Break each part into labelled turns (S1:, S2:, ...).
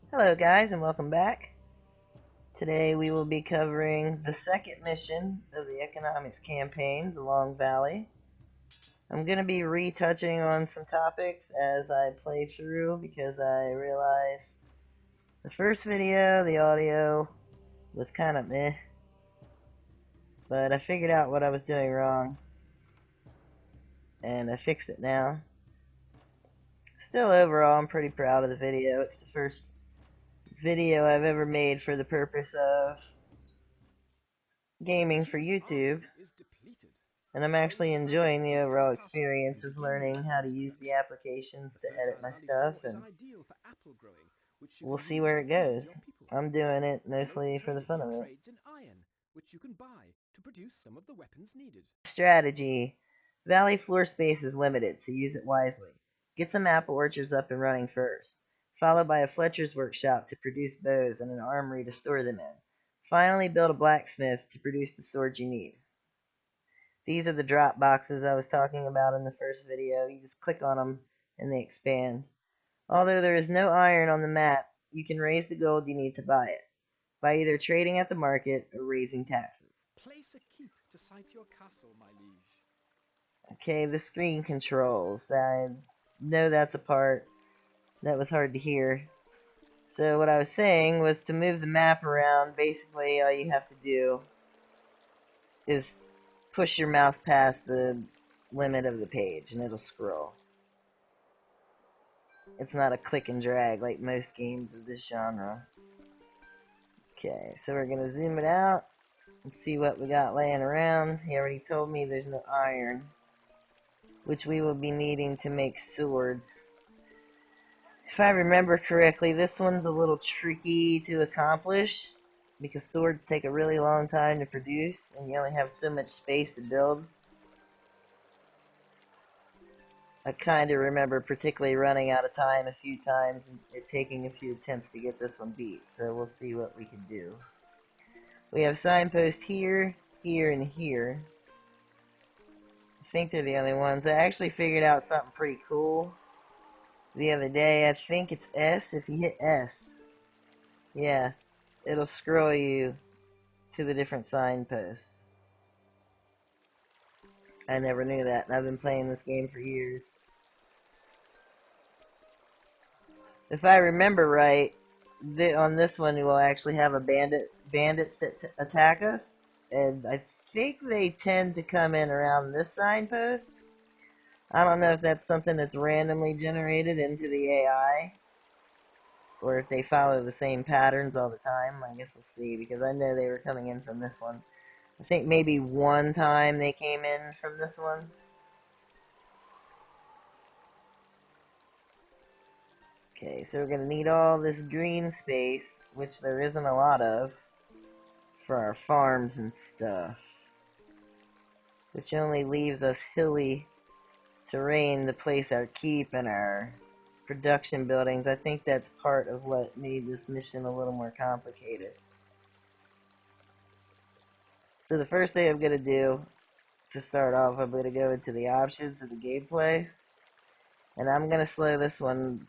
S1: Hello guys and welcome back. Today we will be covering the second mission of the economics campaign, the Long Valley. I'm going to be retouching on some topics as I play through because I realized the first video, the audio was kind of meh, but I figured out what I was doing wrong and I fixed it now. Still overall I'm pretty proud of the video. It's the first video I've ever made for the purpose of gaming for YouTube, and I'm actually enjoying the overall experience of learning how to use the applications to edit my stuff, and we'll see where it goes. I'm doing it mostly for the fun of it. Strategy. Valley floor space is limited, so use it wisely. Get some apple orchards up and running first, followed by a Fletcher's workshop to produce bows and an armory to store them in. Finally, build a blacksmith to produce the swords you need. These are the drop boxes I was talking about in the first video. You just click on them and they expand. Although there is no iron on the map, you can raise the gold you need to buy it, by either trading at the market or raising taxes. Okay, the screen controls. I know that's a part that was hard to hear. So what I was saying was to move the map around, basically all you have to do is push your mouse past the limit of the page and it'll scroll. It's not a click and drag like most games of this genre. Okay, so we're going to zoom it out and see what we got laying around. He already told me there's no iron, which we will be needing to make swords. If I remember correctly, this one's a little tricky to accomplish because swords take a really long time to produce and you only have so much space to build. I kind of remember particularly running out of time a few times and it taking a few attempts to get this one beat, so we'll see what we can do. We have signposts here, here, and here. I think they're the only ones. I actually figured out something pretty cool the other day. I think it's S. If you hit S, yeah, it'll scroll you to the different signposts. I never knew that, and I've been playing this game for years. If I remember right, on this one we'll actually have a bandits that attack us, and I think they tend to come in around this signpost. I don't know if that's something that's randomly generated into the AI, or if they follow the same patterns all the time. I guess we'll see, because I know they were coming in from this one. I think maybe one time they came in from this one. Okay, so we're going to need all this green space, which there isn't a lot of, for our farms and stuff. Which only leaves us hilly terrain to place our keep and our production buildings. I think that's part of what made this mission a little more complicated. So the first thing I'm going to do, to start off, I'm going to go into the options of the gameplay. And I'm going to slow this one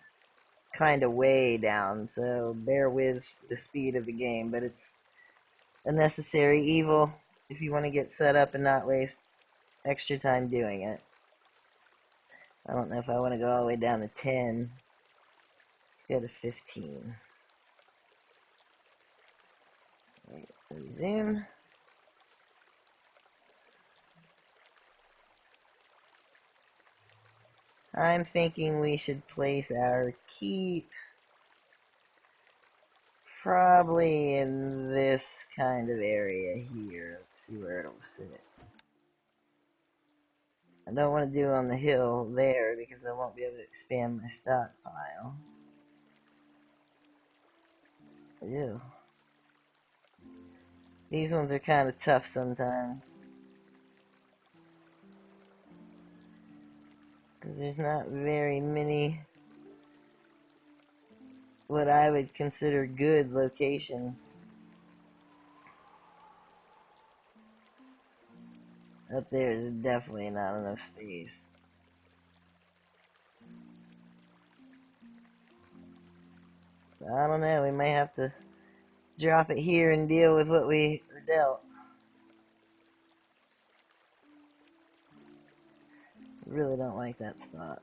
S1: kind of way down, so bear with the speed of the game, but it's a necessary evil if you want to get set up and not waste extra time doing it. I don't know if I want to go all the way down to 10. Let's go to 15. Right, zoom. I'm thinking we should place our keep probably in this kind of area here. Let's see where it'll sit. I don't want to do it on the hill there because I won't be able to expand my stockpile. Ew. These ones are kind of tough sometimes, because there's not very many what I would consider good locations. Up there is definitely not enough space. I don't know, we might have to drop it here and deal with what we are dealt. Really don't like that spot.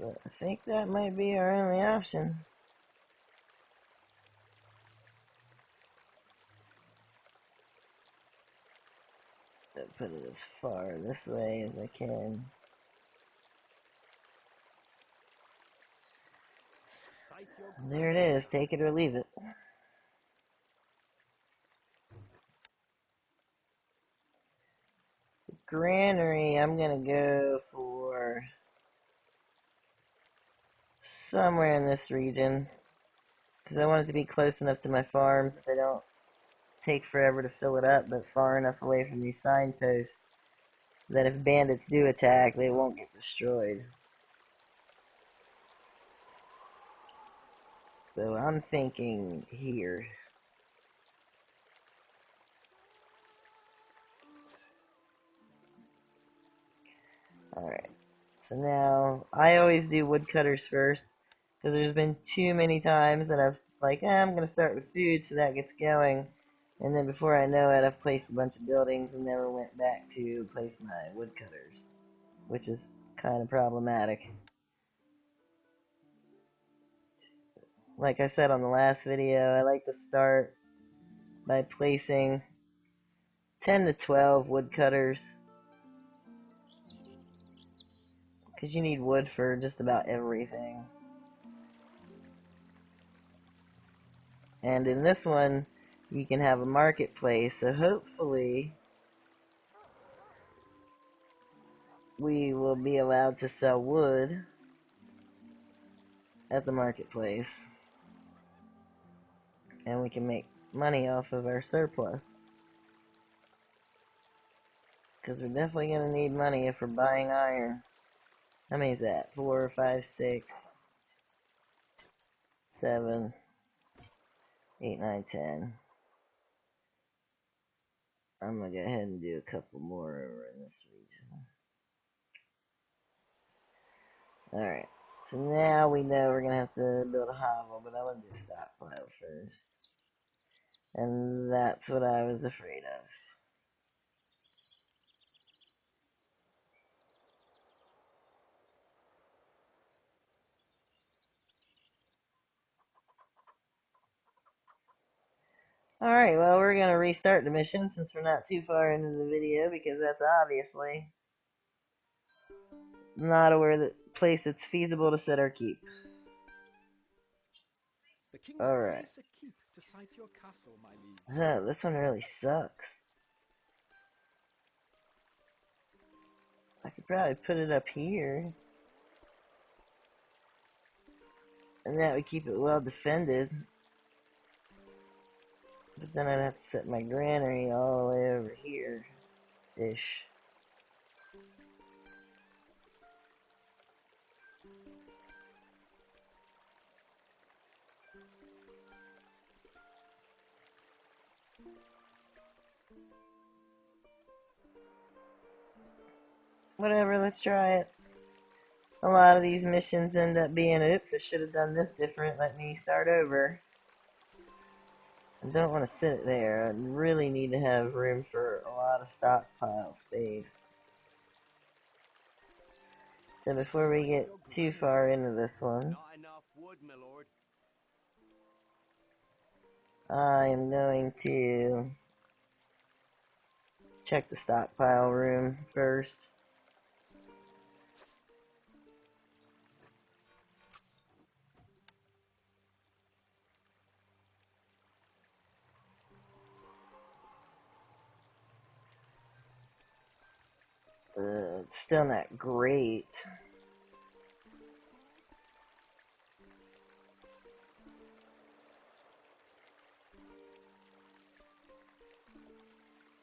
S1: But I think that might be our only option. So put it as far this way as I can. There it is, take it or leave it. The granary, I'm gonna go for somewhere in this region, because I want it to be close enough to my farms that they don't take forever to fill it up, but far enough away from these signposts that if bandits do attack, they won't get destroyed. So I'm thinking here. Alright, so now I always do woodcutters first, because there's been too many times that I've like, I'm going to start with food so that gets going, and then before I know it, I've placed a bunch of buildings and never went back to place my woodcutters, which is kind of problematic. Like I said on the last video, I like to start by placing 10 to 12 woodcutters, because you need wood for just about everything. And in this one, you can have a marketplace, so hopefully we will be allowed to sell wood at the marketplace, and we can make money off of our surplus, because we're definitely going to need money if we're buying iron. How many is that? 4, 5, 6, 7, 8, 9, 10. I'm going to go ahead and do a couple more over in this region. Alright, so now we know we're going to have to build a hovel, but I want to do a stockpile first. And that's what I was afraid of. Alright, well, we're going to restart the mission since we're not too far into the video, because that's obviously not a place that's feasible to set our keep. Alright. This one really sucks. I could probably put it up here, and that would keep it well defended. But then I'd have to set my granary all the way over here-ish. Whatever, let's try it. A lot of these missions end up being, oops, I should have done this different, let me start over. I don't want to sit it there. I really need to have room for a lot of stockpile space. So before we get too far into this one, I am going to check the stockpile room first. It's still not great.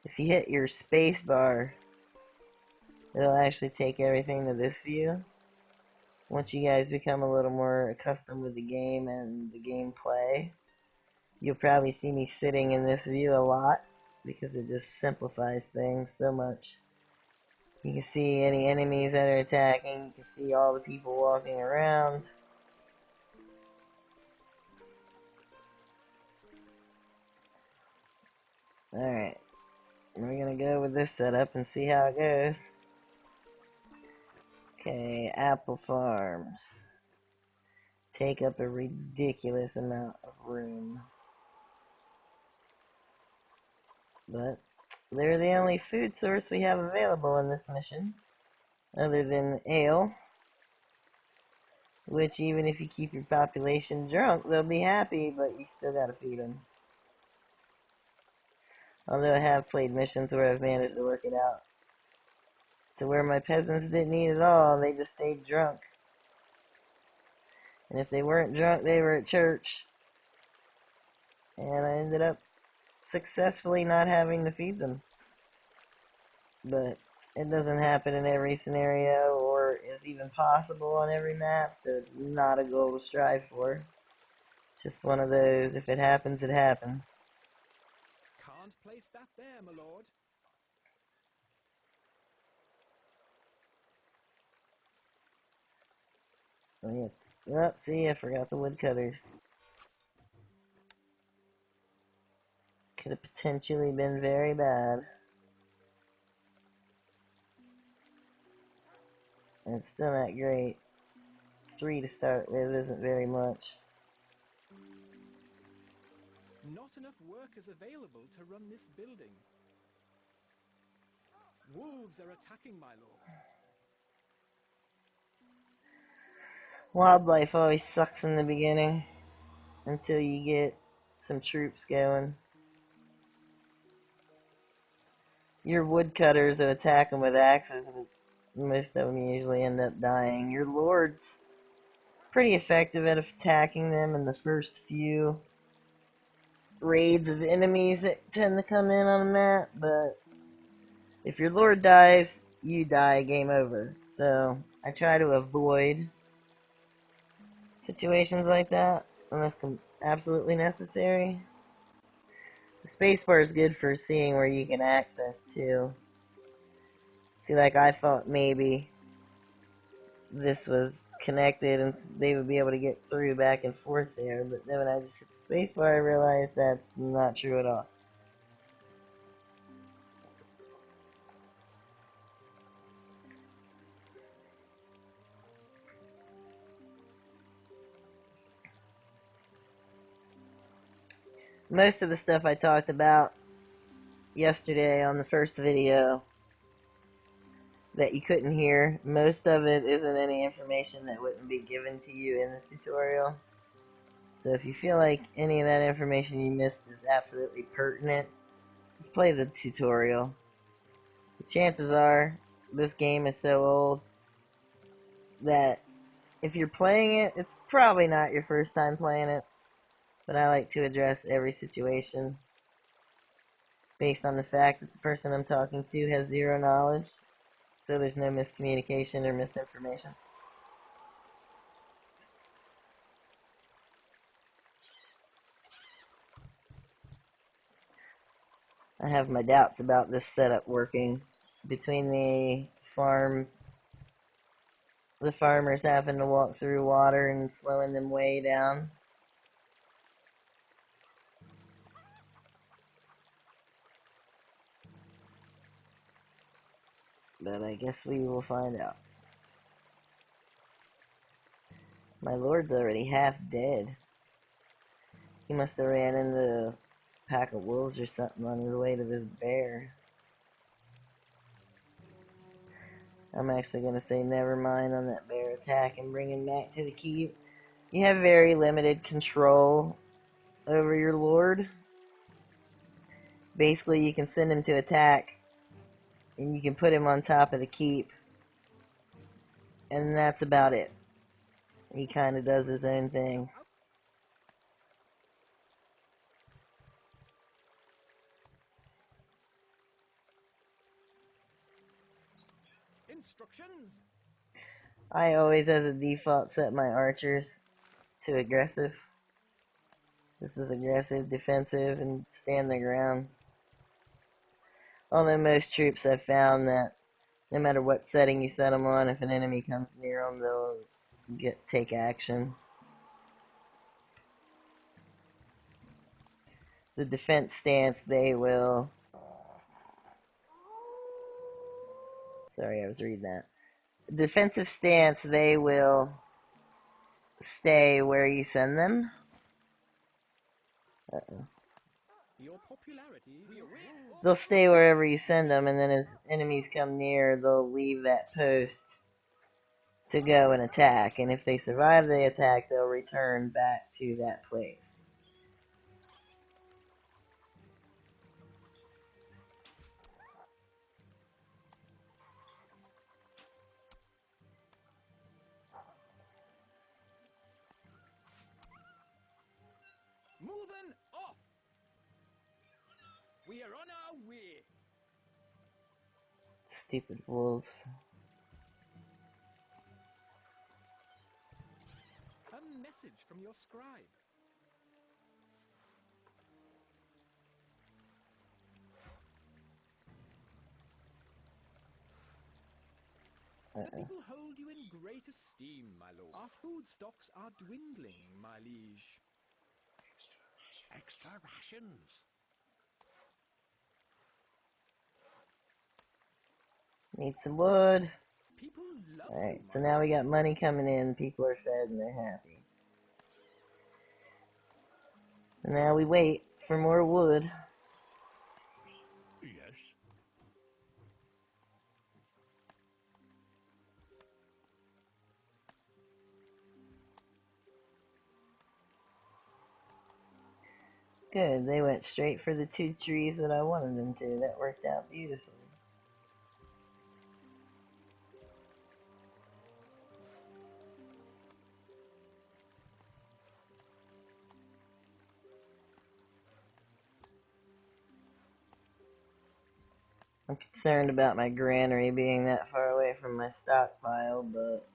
S1: If you hit your space bar, it'll actually take everything to this view. Once you guys become a little more accustomed with the game and the gameplay, you'll probably see me sitting in this view a lot because it just simplifies things so much. You can see any enemies that are attacking, you can see all the people walking around. Alright, we're gonna go with this setup and see how it goes. Okay, apple farms. Take up a ridiculous amount of room. But they're the only food source we have available in this mission, other than ale, which even if you keep your population drunk, they'll be happy, but you still gotta feed them. Although I have played missions where I've managed to work it out to where my peasants didn't eat at all, they just stayed drunk. And if they weren't drunk, they were at church. And I ended up successfully not having to feed them. But it doesn't happen in every scenario or is even possible on every map, so it's not a goal to strive for. It's just one of those, if it happens, it happens.
S2: Can't place that there, my lord.
S1: Oh, see, I forgot the woodcutters. Could have potentially been very bad. And it's still not great. 3 to start with isn't very much.
S2: Not enough workers available to run this building. Wolves are attacking, my lord.
S1: Wildlife always sucks in the beginning until you get some troops going. Your woodcutters will attack them with axes, but most of them usually end up dying. Your lord's pretty effective at attacking them in the first few raids of enemies that tend to come in on a map, but if your lord dies, you die, game over. So I try to avoid situations like that unless absolutely necessary. The spacebar is good for seeing where you can access to. See, like I thought maybe this was connected and they would be able to get through back and forth there, but then when I just hit the spacebar, I realized that's not true at all. Most of the stuff I talked about yesterday on the first video that you couldn't hear, most of it isn't any information that wouldn't be given to you in the tutorial. So if you feel like any of that information you missed is absolutely pertinent, just play the tutorial. The chances are this game is so old that if you're playing it, it's probably not your first time playing it, but I like to address every situation based on the fact that the person I'm talking to has zero knowledge, so there's no miscommunication or misinformation. I have my doubts about this setup working. Between the farmers having to walk through water and slowing them way down. But I guess we will find out. My lord's already half dead. He must have ran into a pack of wolves or something on his way to this bear. I'm actually going to say never mind on that bear attack and bring him back to the keep. You have very limited control over your lord. Basically, you can send him to attack, and you can put him on top of the keep, and that's about it. He kind of does his own thing.
S2: Instructions.
S1: I always, as a default, set my archers to aggressive. This is aggressive, defensive, and stand their ground. Although most troops I've found that no matter what setting you set them on, if an enemy comes near them, they'll take action. The defense stance, they will... Sorry, I was reading that. Defensive stance, they will stay where you send them. Uh-oh.
S2: Your popularity.
S1: They'll stay wherever you send them, and then as enemies come near, they'll leave that post to go and attack. And if they survive the attack, they'll return back to that place.
S2: Moving off. We are on our way.
S1: Stupid wolves.
S2: A message from your scribe. The people hold you in great esteem, my lord. Our food stocks are dwindling, my liege.
S3: Extra rations.
S1: Need some wood.
S2: People love
S1: Alright,
S2: you,
S1: so
S2: my
S1: now we
S2: lord.
S1: got money coming in, people are fed and they're happy. And now we wait for more wood.
S3: Yes.
S1: Good, they went straight for the 2 trees that I wanted them to. That worked out beautifully. I'm concerned about my granary being that far away from my stockpile, but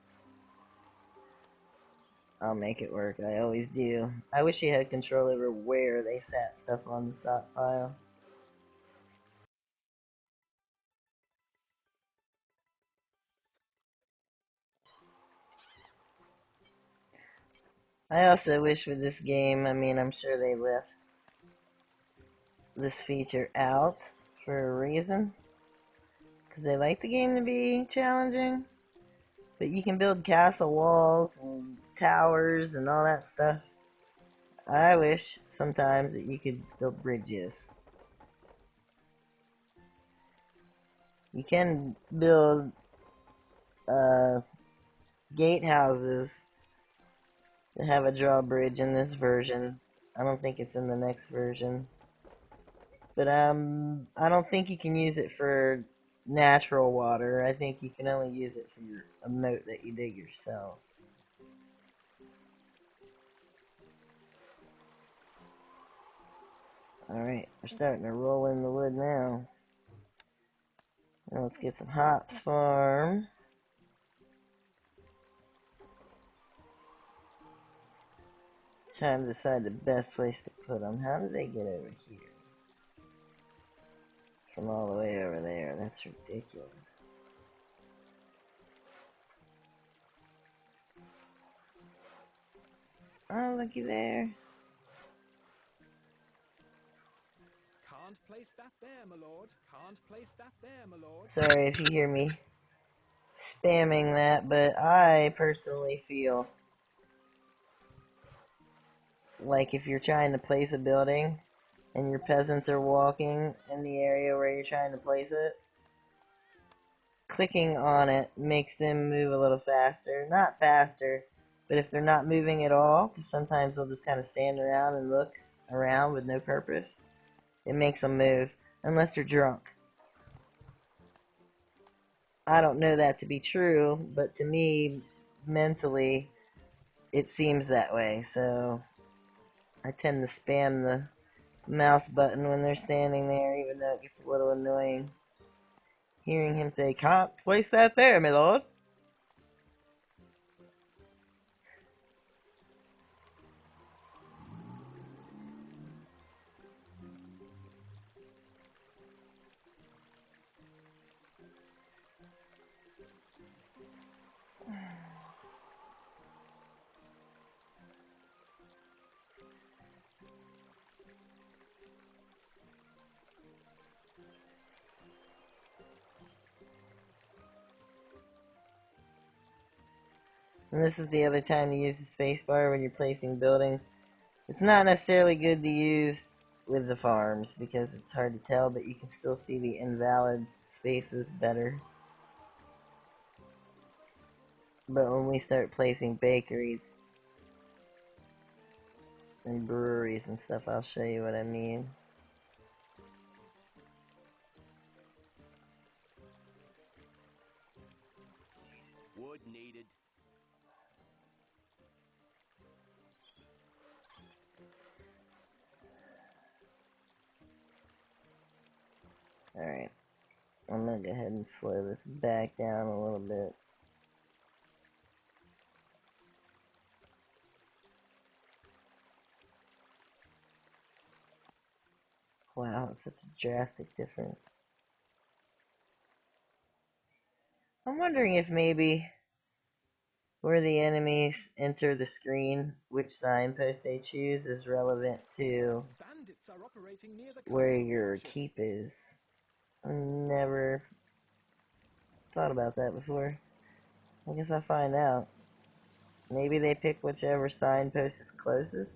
S1: I'll make it work. I always do. I wish you had control over where they sat stuff on the stockpile. I also wish with this game, I mean, I'm sure they left this feature out for a reason, because they like the game to be challenging, but you can build castle walls and towers and all that stuff. I wish sometimes that you could build bridges. You can build gatehouses that have a drawbridge in this version. I don't think it's in the next version. But I don't think you can use it for natural water. I think you can only use it for a moat that you dig yourself. Alright, we're starting to roll in the wood now. Now let's get some hops farms. Trying to decide the best place to put them. How do they get over here? From all the way over there. That's ridiculous. Oh, looky there.
S2: Can't place that there, my lord. Can't place that there, my lord.
S1: Sorry if you hear me spamming that, but I personally feel like if you're trying to place a building and your peasants are walking in the area where you're trying to place it, clicking on it makes them move a little faster. Not faster, but if they're not moving at all, because sometimes they'll just kind of stand around and look around with no purpose, it makes them move, unless they're drunk. I don't know that to be true, but to me, mentally, it seems that way, so I tend to spam the mouse button when they're standing there, even though it gets a little annoying hearing him say, "Can't place that there, my lord." And this is the other time to use the spacebar when you're placing buildings. It's not necessarily good to use with the farms because it's hard to tell, but you can still see the invalid spaces better. But when we start placing bakeries and breweries and stuff, I'll show you what I mean.
S2: Wood needed.
S1: Alright, I'm gonna go ahead and slow this back down a little bit. Wow, it's such a drastic difference. I'm wondering if maybe where the enemies enter the screen, which signpost they choose is relevant to
S2: Bandits are operating near the
S1: where
S2: council
S1: your
S2: warship.
S1: keep is. I never thought about that before. I guess I'll find out. Maybe they pick whichever signpost is closest.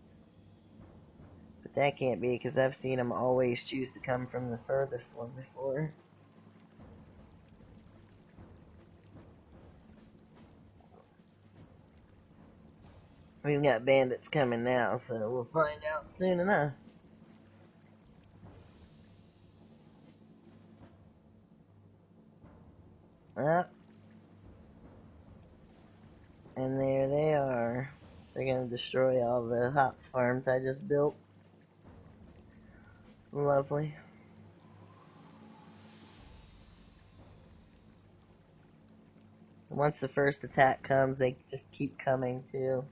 S1: But that can't be because I've seen them always choose to come from the furthest one before. We've got bandits coming now, so we'll find out soon enough. Up. And there they are. They're gonna destroy all the hops farms I just built. Lovely. Once the first attack comes, they just keep coming too.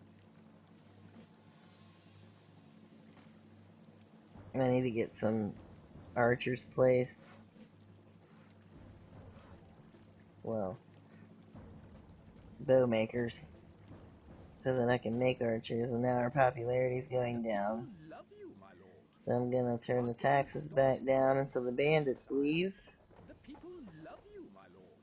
S1: I need to get some archers placed. Well, bow makers. So that I can make archers, and now our popularity is going
S2: The
S1: down.
S2: people love you, my lord.
S1: So I'm gonna turn the
S2: Sparkling
S1: taxes
S2: salt
S1: back down
S2: from
S1: until the
S2: Stronghold,
S1: bandits
S2: sire.
S1: leave.
S2: The people love you, my lord.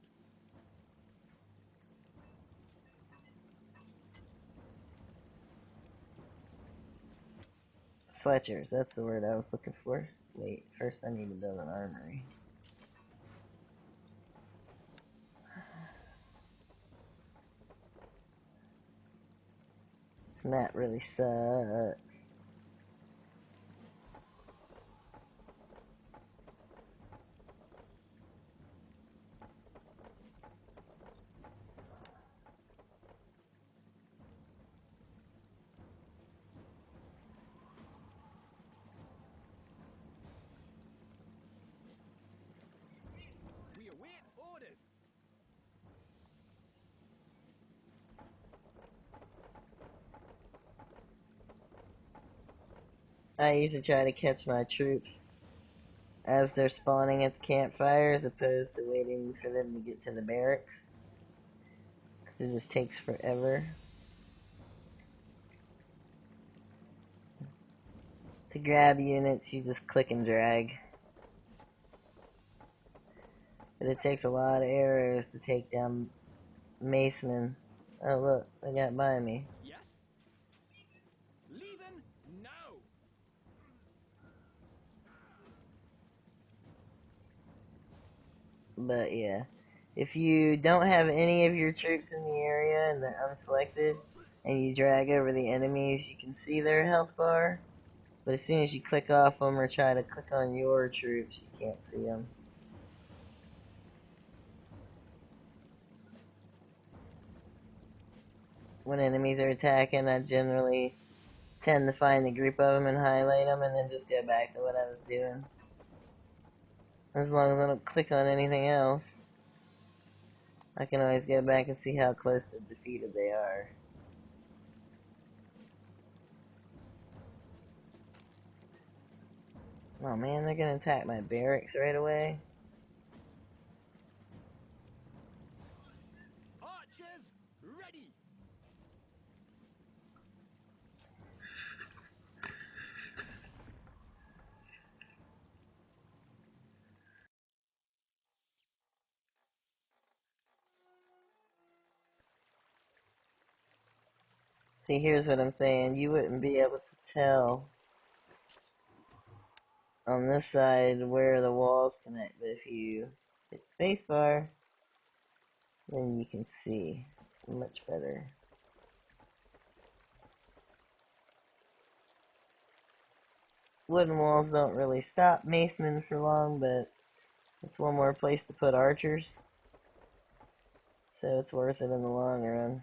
S1: Fletchers, that's the word I was looking for. Wait, first I need to build an armory. This map really sucks.
S2: We await orders.
S1: I usually try to catch my troops as they're spawning at the campfire as opposed to waiting for them to get to the barracks. Because it just takes forever. To grab units, you just click and drag. But it takes a lot of arrows to take down Macemen. Oh look, they got by me.
S2: Yes? Leaving now.
S1: But yeah, if you don't have any of your troops in the area and they're unselected, and you drag over the enemies, you can see their health bar. But as soon as you click off them or try to click on your troops, you can't see them. When enemies are attacking, I generally tend to find a group of them and highlight them and then just go back to what I was doing. As long as I don't click on anything else, I can always go back and see how close to defeated they are. Oh man, they're gonna attack my barracks right away.
S2: Archers, ready.
S1: See, here's what I'm saying. You wouldn't be able to tell on this side where the walls connect, but if you hit spacebar, then you can see much better. Wooden walls don't really stop masoning for long, but it's one more place to put archers, so it's worth it in the long run.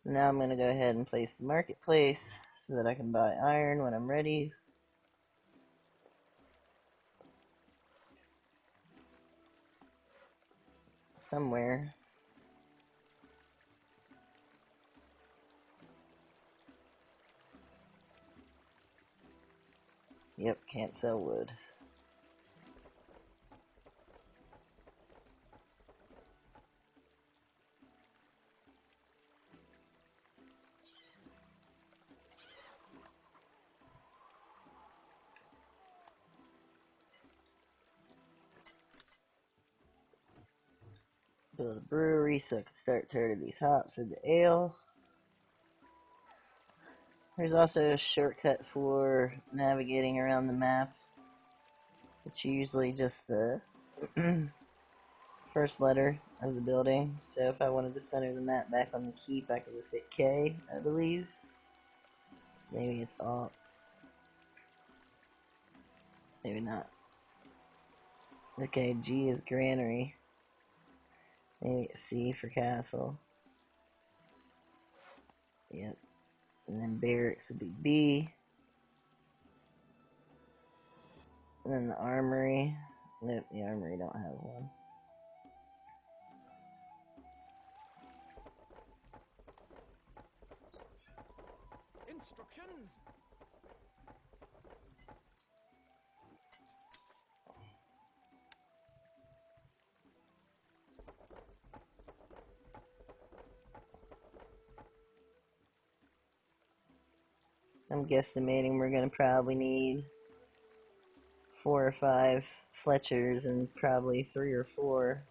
S1: Now I'm going to go ahead and place the marketplace so that I can buy iron when I'm ready. Somewhere. Yep, can't sell wood. Build a brewery so I can start turning these hops into ale. There's also a shortcut for navigating around the map. It's usually just the first letter of the building. So if I wanted to center the map back on the keep, I could just hit K, I believe. Maybe it's Alt. Maybe not. Okay, G is granary. Maybe it's C for castle. Yep. And then barracks would be B. And then the armory. Nope, the armory don't have one.
S2: Instructions!
S1: I'm guesstimating we're gonna probably need 4 or 5 Fletchers and probably 3 or 4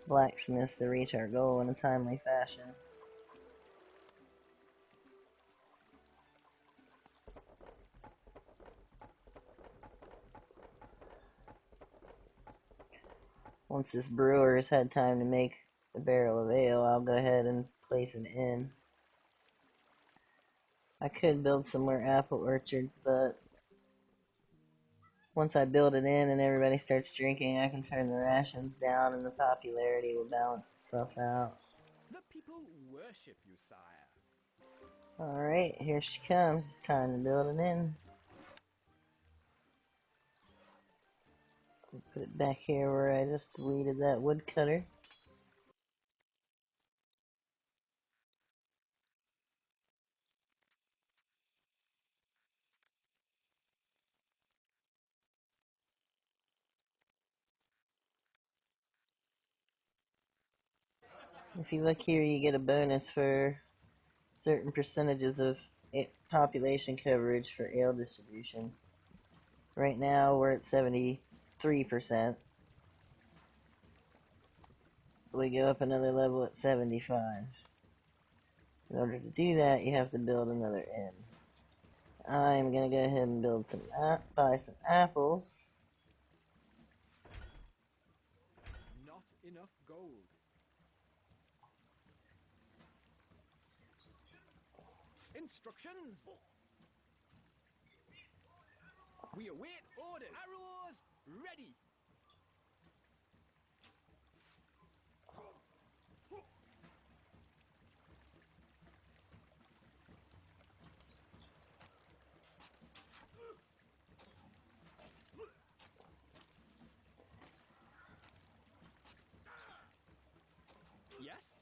S1: blacksmiths to reach our goal in a timely fashion. Once this brewer has had time to make a barrel of ale, I'll go ahead and place an inn. I could build some more apple orchards, but once I build an inn and everybody starts drinking, I can turn the rations down and the popularity will balance itself out.
S2: The people worship you, sire.
S1: Alright, here she comes. It's time to build an inn. Put it back here where I just deleted that woodcutter. If you look here, you get a bonus for certain percentages of population coverage for ale distribution. Right now, we're at 73%. We go up another level at 75. In order to do that, you have to build another inn. I'm gonna go ahead and buy some apples.
S2: Not enough gold. Instructions! We await orders! Arrows ready! Yes?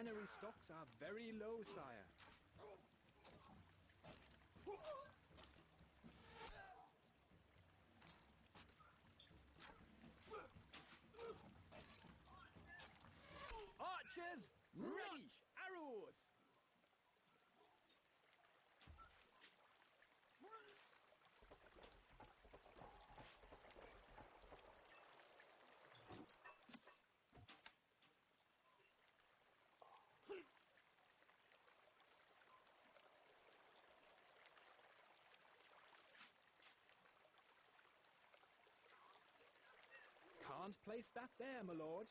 S2: granary stocks are very low, sire. Archers, ready! Arrows! Can't place that there, my lord.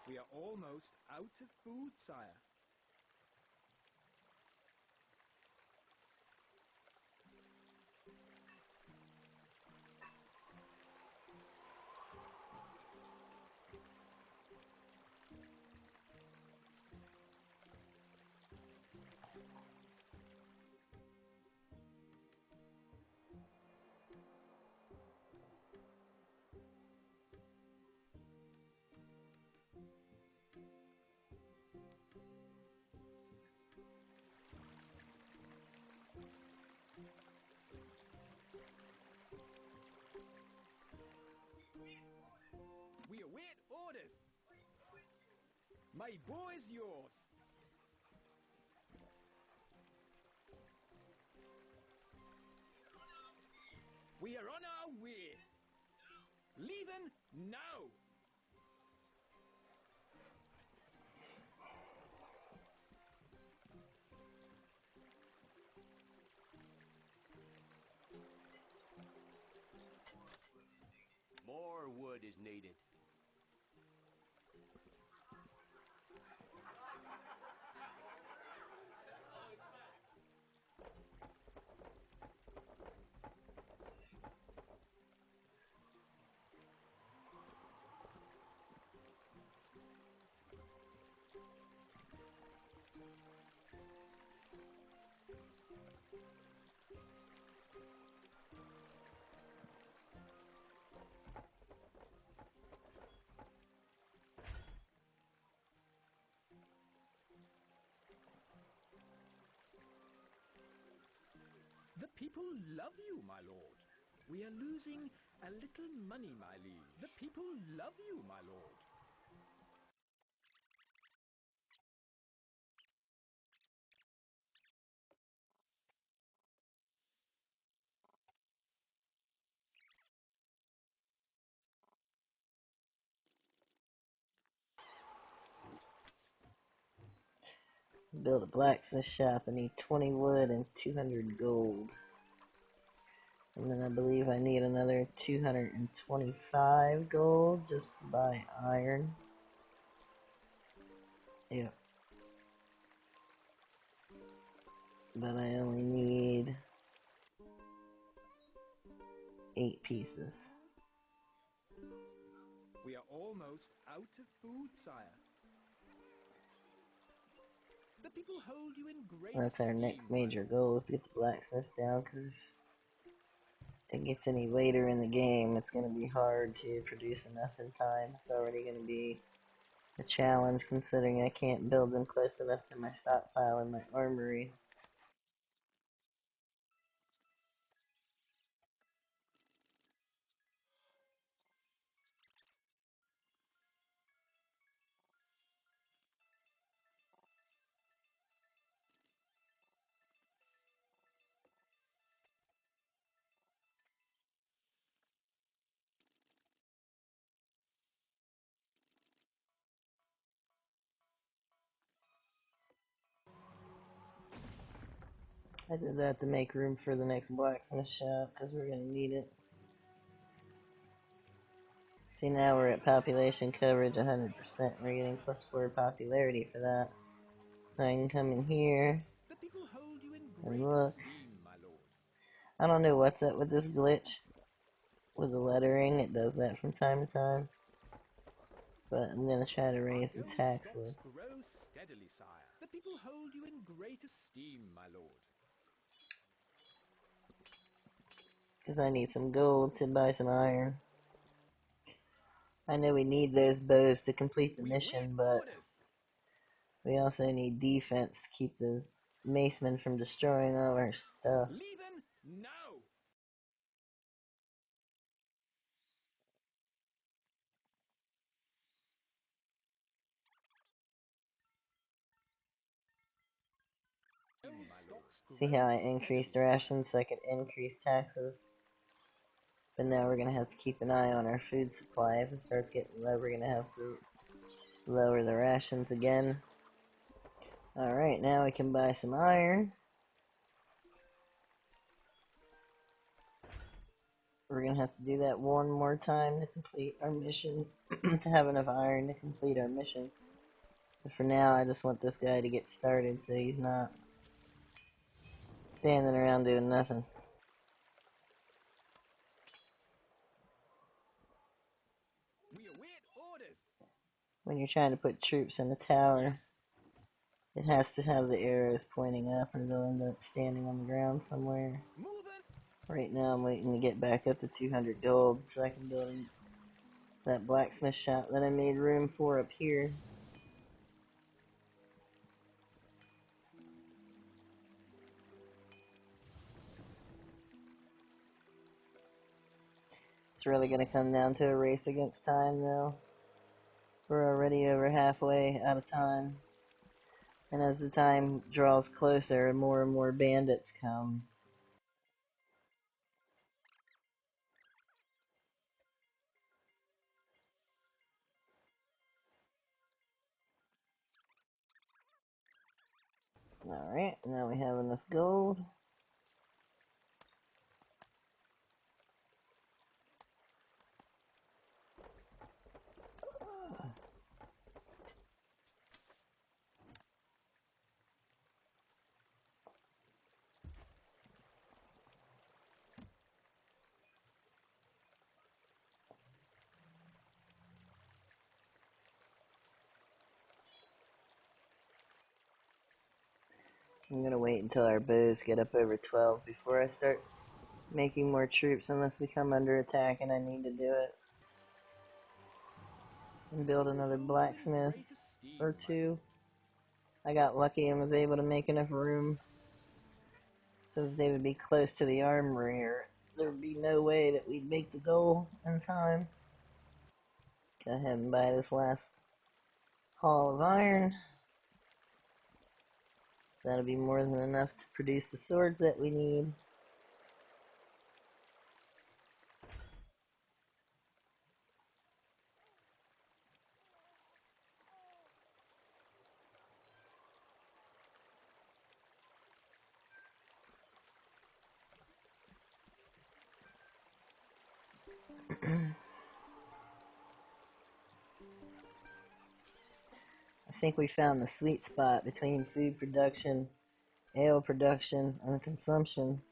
S2: We are almost out of food, sire. We await orders. My bow is yours. We are on our way. Leaving now.
S3: More wood is needed.
S2: The people love you, my lord. We are losing a little money, my liege. The people love you, my lord.
S1: Build a blacksmith shop. I need 20 wood and 200 gold. And then I believe I need another 225 gold just to buy iron. Yep. But I only need 8 pieces.
S2: We are almost out of food, sire. The people hold you in great
S1: That's our
S2: esteem,
S1: next
S2: my
S1: major
S2: lord.
S1: goal, is to get the blacksmith down, because if it gets any later in the game, it's going to be hard to produce enough in time. It's already going to be a challenge, considering I can't build them close enough to my stockpile in my armory. I did that to make room for the next blacksmith shop, because we're going to need it. See, now we're at population coverage 100%. We're getting +4 popularity for that. So I can come in here
S2: The people hold you in
S1: and
S2: great
S1: look.
S2: esteem, my lord.
S1: I don't know what's up with this glitch with the lettering. It does that from time to time. But I'm going to try to raise the
S2: Gold
S1: tax
S2: stocks
S1: list.
S2: grow steadily, sire. The people hold you in great esteem, my lord.
S1: because I need some gold to buy some iron. I know we need those bows to complete the
S2: We await
S1: mission, but
S2: orders.
S1: we also need defense to keep the macemen from destroying all our stuff.
S2: Leaving now.
S1: See how I increased rations so I could increase taxes? But now we're going to have to keep an eye on our food supply. If it starts getting low, we're going to have to lower the rations again. Alright, now we can buy some iron. We're going to have to do that one more time to complete our mission, to have enough iron to complete our mission. But for now, I just want this guy to get started so he's not standing around doing nothing.
S2: We await orders.
S1: When you're trying to put troops in the tower,
S2: Yes.
S1: it has to have the arrows pointing up, or they'll end up standing on the ground somewhere.
S2: Moving.
S1: Right now, I'm waiting to get back up to 200 gold so I can build that blacksmith shop that I made room for up here. It's really going to come down to a race against time, though. We're already over halfway out of time. And as the time draws closer, and more bandits come. Alright, now we have enough gold. I'm gonna wait until our bows get up over 12 before I start making more troops, unless we come under attack and I need to do it. And build another blacksmith or two. I got lucky and was able to make enough room so that they would be close to the armory, or there would be no way that we'd make the goal in time. Go ahead and buy this last haul of iron. That'll be more than enough to produce the swords that we need. I think we found the sweet spot between food production, ale production, and consumption.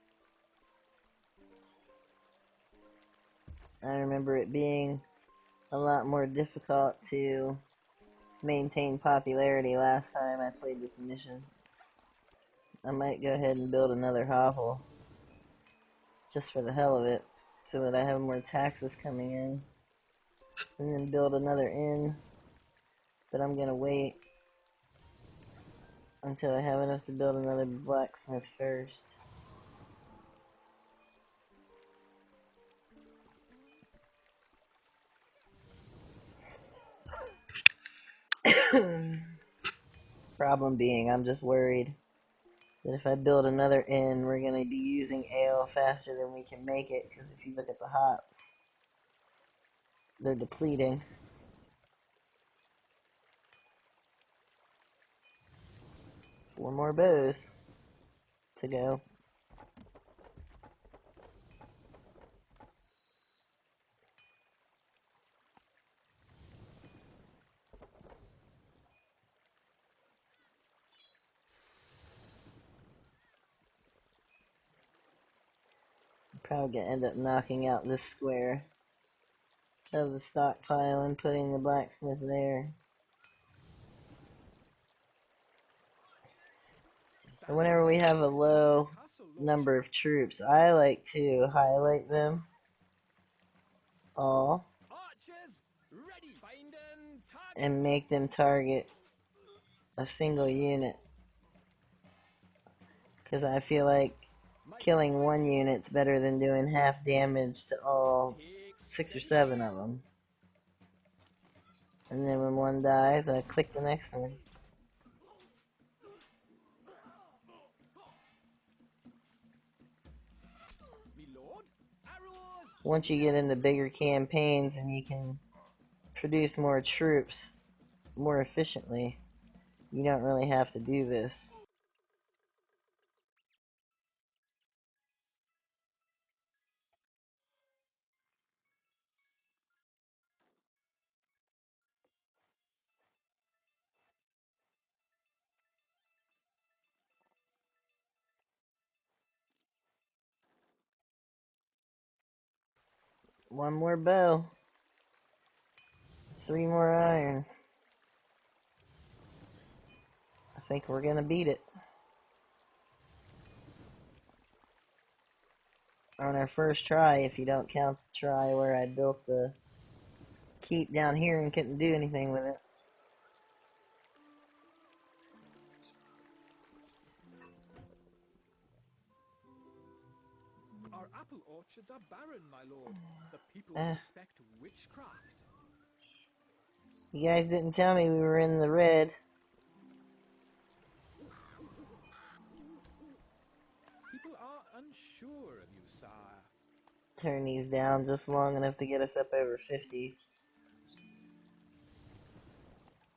S1: I remember it being a lot more difficult to maintain popularity last time I played this mission. I might go ahead and build another hovel, just for the hell of it, so that I have more taxes coming in, and then build another inn. But I'm gonna wait until I have enough to build another blacksmith first. Problem being, I'm just worried that if I build another inn, we're going to be using ale faster than we can make it, because if you look at the hops, they're depleting. Four more bows to go. I'm probably going to end up knocking out this square of the stockpile and putting the blacksmith there. And whenever we have a low
S2: castle,
S1: number
S2: lordship.
S1: of troops. I like to highlight them all
S2: Archers, ready. Find and target.
S1: and make them target a single unit, because I feel like
S2: My
S1: killing
S2: boys
S1: one unit's
S2: forwards.
S1: better than doing half damage to all
S2: Take
S1: 6 or
S2: steady
S1: 7 of
S2: aim.
S1: them. And then when one dies, I click the next one.
S2: Me lord, arrows.
S1: Once you get into bigger campaigns and you can produce more troops more efficiently, you don't really have to do this. One more bow, 3 more iron. I think we're gonna beat it. On our first try, if you don't count the try where I built the keep down here and couldn't do anything with it.
S2: Our apple orchards are barren, my lord. The people
S1: Eh,
S2: suspect witchcraft.
S1: you guys didn't tell me we were in the red.
S2: People are unsure of you, sire.
S1: Turn these down just long enough to get us up over 50.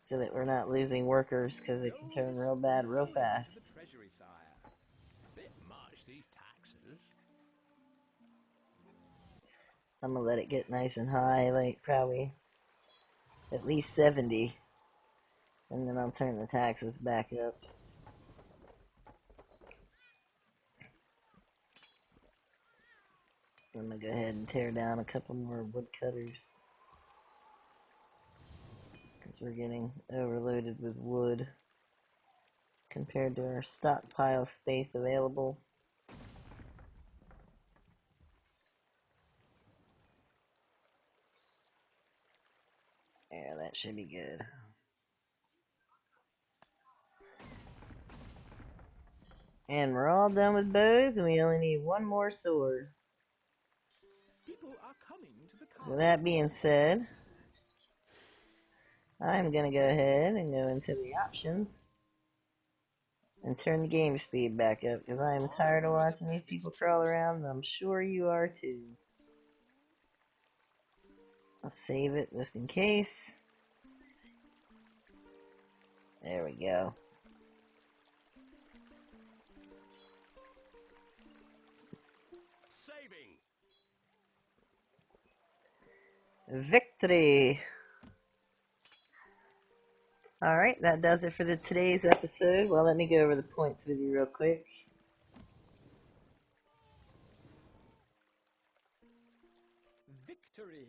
S1: So that we're not losing workers, because it can
S2: Load
S1: turn
S2: this
S1: real bad real
S2: money
S1: fast.
S2: into the treasury, sire.
S3: A bit much, these taxes.
S1: I'm gonna let it get nice and high, like probably at least 70. And then I'll turn the taxes back up. I'm gonna go ahead and tear down a couple more woodcutters, because we're getting overloaded with wood compared to our stockpile space available. Yeah, that should be good. And we're all done with bows, and we only need one more sword.
S2: People are coming to the
S1: So
S2: castle.
S1: that being said, I'm gonna go ahead and go into the options and turn the game speed back up, because I am tired of
S2: Arms
S1: watching these
S2: appendix
S1: people crawl
S2: chosen.
S1: around, and I'm sure you are too. I'll save it just in case. There we go.
S3: Saving.
S1: Victory! Alright, that does it for today's episode. Well, let me go over the points with you real quick.
S2: Victory.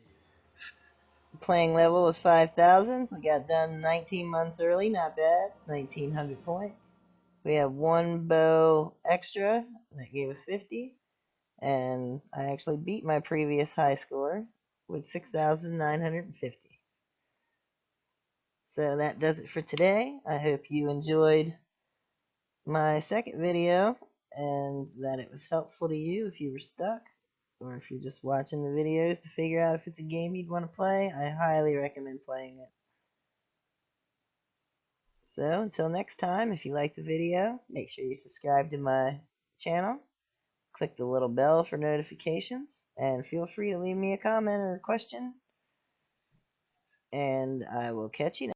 S1: Playing level was 5,000. We got done 19 months early, not bad. 1,900 points. We have one bow extra, that gave us 50. And I actually beat my previous high score with 6,950. So that does it for today. I hope you enjoyed my second video and that it was helpful to you if you were stuck, or if you're just watching the videos to figure out if it's a game you'd want to play. I highly recommend playing it. So until next time, if you like the video, make sure you subscribe to my channel, click the little bell for notifications, and feel free to leave me a comment or a question, and I will catch you next time.